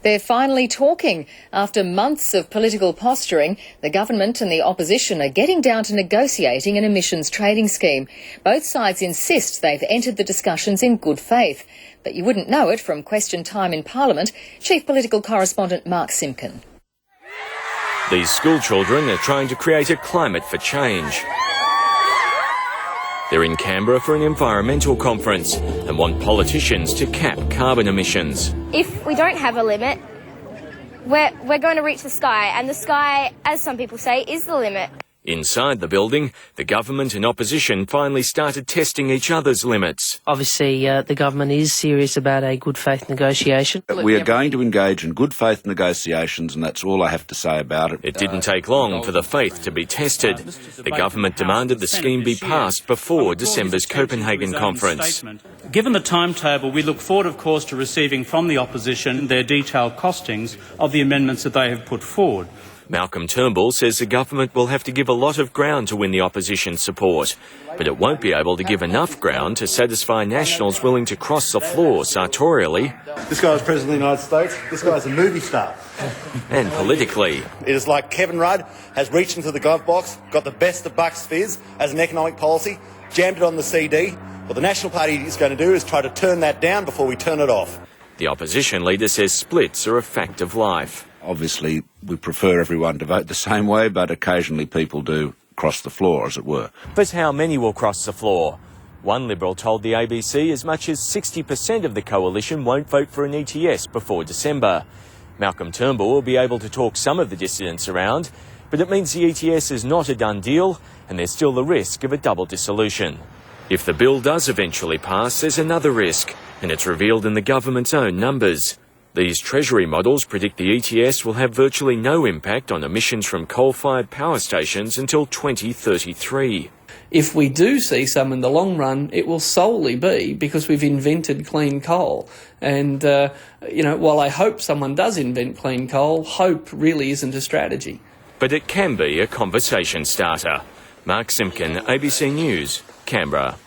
They're finally talking. After months of political posturing, the government and the opposition are getting down to negotiating an emissions trading scheme. Both sides insist they've entered the discussions in good faith. But you wouldn't know it from Question Time in Parliament. Chief Political Correspondent Mark Simpkin. These school children are trying to create a climate for change. They're in Canberra for an environmental conference and want politicians to cap carbon emissions. If we don't have a limit, we're going to reach the sky, and the sky, as some people say, is the limit. Inside the building, the government and opposition finally started testing each other's limits. Obviously, the government is serious about a good faith negotiation. We are going to engage in good faith negotiations, and that's all I have to say about it. It didn't take long for the faith to be tested. The government demanded the scheme be passed before December's Copenhagen conference. Given the timetable, we look forward, of course, to receiving from the opposition their detailed costings of the amendments that they have put forward. Malcolm Turnbull says the government will have to give a lot of ground to win the opposition's support, but it won't be able to give enough ground to satisfy nationals willing to cross the floor sartorially. This guy was President of the United States. This guy's a movie star. And politically. It is like Kevin Rudd has reached into the glove box, got the best of Bucks Fizz as an economic policy, jammed it on the CD. What the National Party is going to do is try to turn that down before we turn it off. The opposition leader says splits are a fact of life. Obviously, we prefer everyone to vote the same way, but occasionally people do cross the floor, as it were. But how many will cross the floor? One Liberal told the ABC as much as 60% of the coalition won't vote for an ETS before December. Malcolm Turnbull will be able to talk some of the dissidents around, but it means the ETS is not a done deal, and there's still the risk of a double dissolution. If the bill does eventually pass, there's another risk, and it's revealed in the government's own numbers. These Treasury models predict the ETS will have virtually no impact on emissions from coal-fired power stations until 2033. If we do see some in the long run, it will solely be because we've invented clean coal. And, while I hope someone does invent clean coal, hope really isn't a strategy. But it can be a conversation starter. Mark Simpkin, ABC News, Canberra.